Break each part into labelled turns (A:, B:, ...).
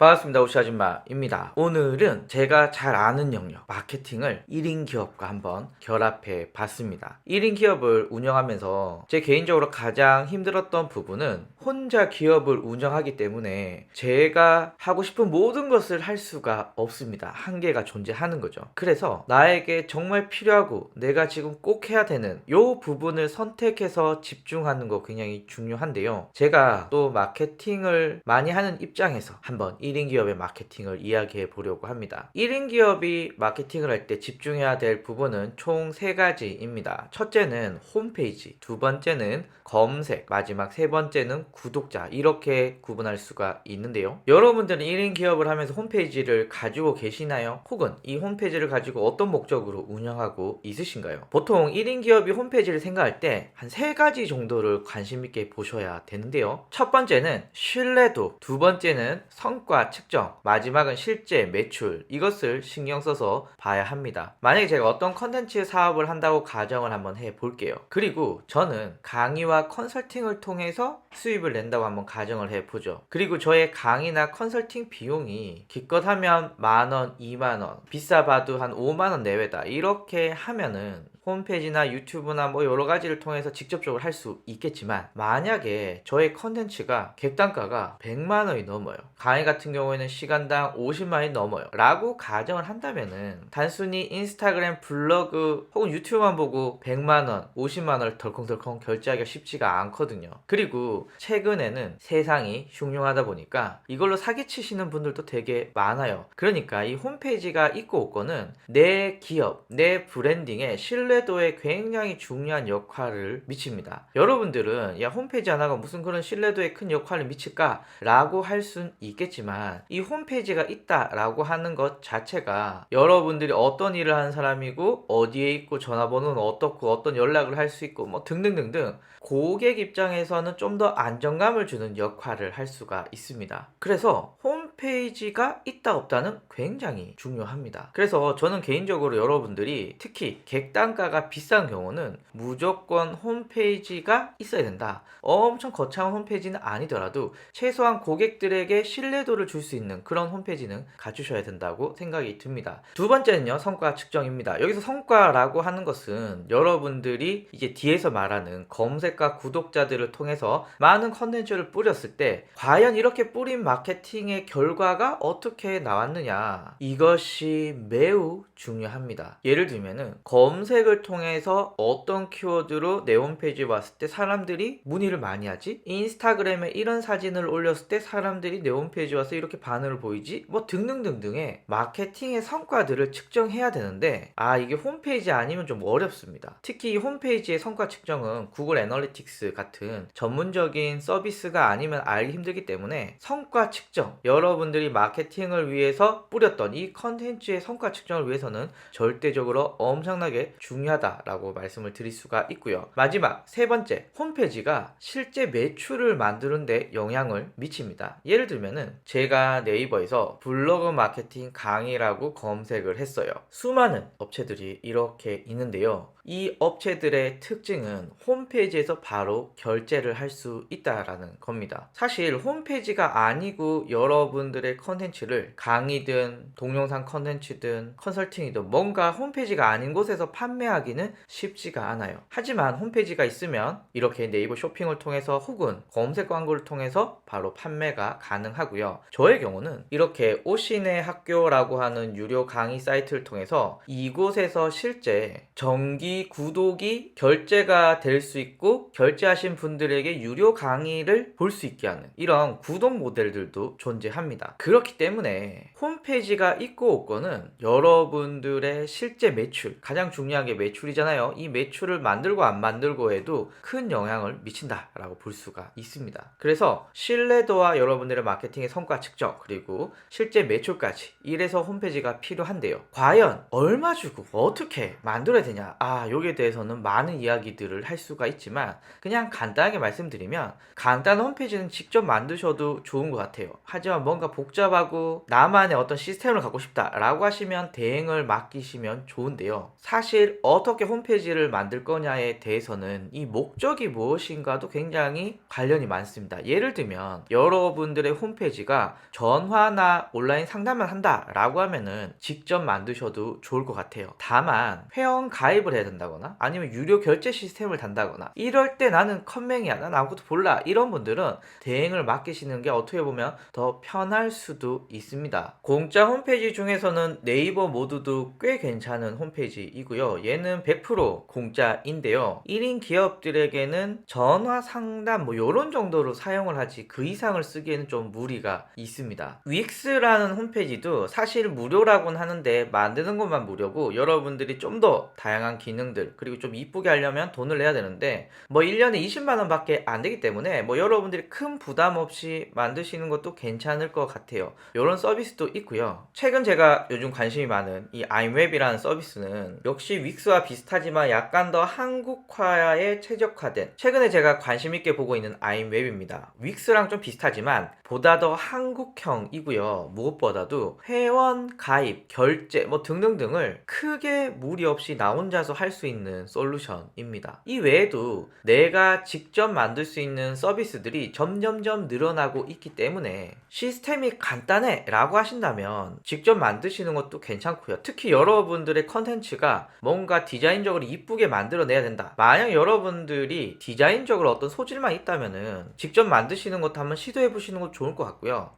A: 반갑습니다. 오시아줌마입니다. 오늘은 제가 잘 아는 영역, 마케팅을 1인 기업과 한번 결합해 봤습니다. 1인 기업을 운영하면서 제 개인적으로 가장 힘들었던 부분은 혼자 기업을 운영하기 때문에 제가 하고 싶은 모든 것을 할 수가 없습니다. 한계가 존재하는 거죠. 그래서 나에게 정말 필요하고 내가 지금 꼭 해야 되는 이 부분을 선택해서 집중하는 거 굉장히 중요한데요. 제가 또 마케팅을 많이 하는 입장에서 한번 1인 기업의 마케팅을 이야기해 보려고 합니다. 1인 기업이 마케팅을 할 때 집중해야 될 부분은 총 3가지입니다. 첫째는 홈페이지, 두 번째는 검색, 마지막 세 번째는 구독자, 이렇게 구분할 수가 있는데요. 여러분들은 1인 기업을 하면서 홈페이지를 가지고 계시나요? 혹은 이 홈페이지를 가지고 어떤 목적으로 운영하고 있으신가요? 보통 1인 기업이 홈페이지를 생각할 때 한 3가지 정도를 관심 있게 보셔야 되는데요. 첫 번째는 신뢰도, 두 번째는 성과 측정, 마지막은 실제 매출, 이것을 신경 써서 봐야 합니다. 만약에 제가 어떤 컨텐츠 사업을 한다고 가정을 한번 해볼게요. 그리고 저는 강의와 컨설팅을 통해서 수입을 낸다고 한번 가정을 해보죠. 그리고 저의 강의나 컨설팅 비용이 기껏 하면 10,000원, 20,000원, 비싸봐도 한 50,000원 내외다, 이렇게 하면은 홈페이지나 유튜브나 뭐 여러 가지를 통해서 직접적으로 할 수 있겠지만, 만약에 저의 컨텐츠가 객단가가 100만 원이 넘어요, 강의 같은 경우에는 시간당 50만 원이 넘어요 라고 가정을 한다면은 단순히 인스타그램, 블로그 혹은 유튜브만 보고 100만 원, 50만 원을 덜컹덜컹 결제하기가 쉽지가 않거든요. 그리고 최근에는 세상이 흉흉하다 보니까 이걸로 사기치시는 분들도 되게 많아요. 그러니까 이 홈페이지가 있고 없고는 내 기업, 내 브랜딩의 신뢰도에 굉장히 중요한 역할을 미칩니다. 여러분들은 야, 홈페이지 하나가 무슨 그런 신뢰도에 큰 역할을 미칠까? 라고 할 순 있겠지만, 이 홈페이지가 있다라고 하는 것 자체가 여러분들이 어떤 일을 하는 사람이고 어디에 있고 전화번호는 어떻고 어떤 연락을 할 수 있고 뭐 등등등등, 고객 입장에서는 좀 더 안정감을 주는 역할을 할 수가 있습니다. 그래서 홈페이지가 있다 없다는 굉장히 중요합니다. 그래서 저는 개인적으로 여러분들이 특히 객단가가 비싼 경우는 무조건 홈페이지가 있어야 된다, 엄청 거창한 홈페이지는 아니더라도 최소한 고객들에게 신뢰도를 줄 수 있는 그런 홈페이지는 갖추셔야 된다고 생각이 듭니다. 두 번째는요, 성과 측정입니다. 여기서 성과라고 하는 것은 여러분들이 이제 뒤에서 말하는 검색과 구독자들을 통해서 많은 컨텐츠를 뿌렸을 때 과연 이렇게 뿌린 마케팅의 결과가 어떻게 나왔느냐, 이것이 매우 중요합니다. 예를 들면은 검색을 통해서 어떤 키워드로 내 홈페이지에 왔을 때 사람들이 문의를 많이 하지? 인스타그램에 이런 사진을 올렸을 때 사람들이 내 홈페이지에 와서 이렇게 반응을 보이지? 뭐 등등등등의 마케팅의 성과들을 측정해야 되는데, 이게 홈페이지 아니면 좀 어렵습니다. 특히 이 홈페이지의 성과 측정은 구글 애널리틱스 같은 전문적인 서비스가 아니면 알기 힘들기 때문에 성과 측정, 여러분들이 마케팅을 위해서 뿌렸던 이 컨텐츠의 성과 측정을 위해서는 절대적으로 엄청나게 중요하다라고 말씀을 드릴 수가 있고요. 마지막 세 번째, 홈페이지가 실제 매출을 만드는데 영향을 미칩니다. 예를 들면은 제가 네이버에서 블로그 마케팅 강의라고 검색을 했어요. 수많은 업체들이 이렇게 있는데요. 이 업체들의 특징은 홈페이지에서 바로 결제를 할 수 있다라는 겁니다. 사실 홈페이지가 아니고 여러분들의 컨텐츠를 강의든 동영상 컨텐츠든 컨설팅이든 뭔가 홈페이지가 아닌 곳에서 판매하기는 쉽지가 않아요. 하지만 홈페이지가 있으면 이렇게 네이버 쇼핑을 통해서 혹은 검색 광고를 통해서 바로 판매가 가능하고요. 저의 경우는 이렇게 오신의 학교라고 하는 유료 강의 사이트를 통해서 이곳에서 실제 정기 구독이 결제가 될 수 있고 결제하신 분들에게 유료 강의를 볼 수 있게 하는 이런 구독 모델들도 존재합니다. 그렇기 때문에 홈페이지가 있고 없고는 여러분들의 실제 매출, 가장 중요한 게 매출이잖아요. 이 매출을 만들고 안 만들고 해도 큰 영향을 미친다라고 볼 수가 있습니다. 그래서 신뢰도와 여러분들의 마케팅의 성과 측정, 그리고 실제 매출까지, 이래서 홈페이지가 필요한데요. 과연 얼마 주고 어떻게 만들어야 되냐? 여기에 대해서는 많은 이야기들을 할 수가 있지만 그냥 간단하게 말씀드리면 간단한 홈페이지는 직접 만드셔도 좋은 것 같아요. 하지만 뭔가 복잡하고 나만의 어떤 시스템을 갖고 싶다라고 하시면 대행을 맡기시면 좋은데요. 사실 어떻게 홈페이지를 만들 거냐에 대해서는 이 목적이 무엇인가도 굉장히 관련이 많습니다. 예를 들면 여러분들의 홈페이지가 전화나 온라인 상담을 한다라고 하면은 직접 만드셔도 좋을 것 같아요. 다만 회원 가입을 해야 된다거나 아니면 유료 결제 시스템을 단다거나 이럴 때 나는 컴맹이야, 난 아무것도 몰라, 이런 분들은 대행을 맡기시는 게 어떻게 보면 더 편할 수도 있습니다. 공짜 홈페이지 중에서는 네이버 모드도 꽤 괜찮은 홈페이지이고요. 얘는 100% 공짜인데요. 1인 기업들에게는 전화 상담 뭐 요런 정도로 사용을 하지 그 이상을 쓰기에는 좀 무리가 있습니다. 윅스라는 홈페이지도 사실 무료라고는 하는데 만드는 것만 무료고 여러분들이 좀 더 다양한 기능들 그리고 좀 이쁘게 하려면 돈을 내야 되는데 뭐 1년에 20만원 밖에 안 되기 때문에 뭐 여러분들이 큰 부담 없이 만드시는 것도 괜찮을 것 같아요. 이런 서비스도 있고요. 최근 제가 요즘 관심이 많은 이 아임웹이라는 서비스는 역시 윅스와 비슷하지만 약간 더 한국화에 최적화된, 최근에 제가 관심 있게 보고 있는 아임웹입니다. 윅스랑 좀 비슷하지만 보다 더 한국형이고요. 무엇보다도 회원 가입, 결제 뭐 등등등을 크게 무리 없이 나 혼자서 할 수 있는 솔루션입니다. 이 외에도 내가 직접 만들 수 있는 서비스들이 점점점 늘어나고 있기 때문에 시스템이 간단해 라고 하신다면 직접 만드시는 것도 괜찮고요. 특히 여러분들의 컨텐츠가 뭔가 디자인적으로 이쁘게 만들어내야 된다. 만약 여러분들이 디자인적으로 어떤 소질만 있다면은 직접 만드시는 것도 한번 시도해 보시는 것도 좋을 것 같고요.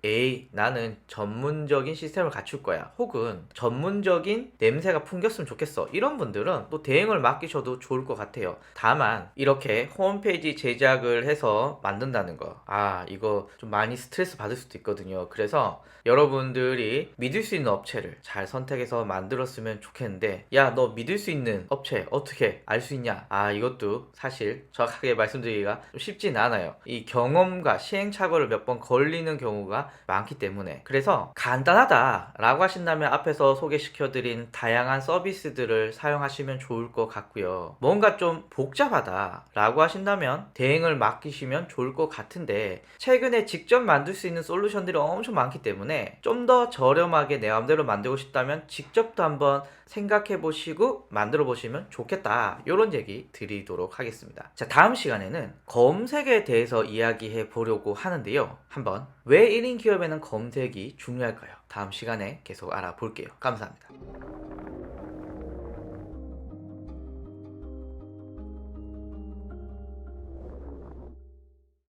A: 나는 전문적인 시스템을 갖출 거야, 혹은 전문적인 냄새가 풍겼으면 좋겠어, 이런 분들은 또 대행을 맡기셔도 좋을 것 같아요. 다만 이렇게 홈페이지 제작을 해서 만든다는 거, 이거 좀 많이 스트레스 받을 수도 있거든요. 그래서 여러분들이 믿을 수 있는 업체를 잘 선택해서 만들었으면 좋겠는데, 야, 너 믿을 수 있는 업체 어떻게 알 수 있냐? 이것도 사실 정확하게 말씀드리기가 좀 쉽진 않아요. 이 경험과 시행착오를 몇 번 걸리는 경우가 많기 때문에. 그래서 간단하다 라고 하신다면 앞에서 소개시켜드린 다양한 서비스들을 사용하시면 좋을 것 같고요. 뭔가 좀 복잡하다 라고 하신다면 대행을 맡기시면 좋을 것 같은데, 최근에 직접 만들 수 있는 솔루션들이 엄청 많기 때문에 좀 더 저렴하게 내 마음대로 만들고 싶다면 직접도 한번 생각해 보시고 만들어 보시면 좋겠다, 이런 얘기 드리도록 하겠습니다. 자, 다음 시간에는 검색에 대해서 이야기해 보려고 하는데요. 한번 왜 1인 기업에는 검색이 중요할까요? 다음 시간에 계속 알아볼게요. 감사합니다.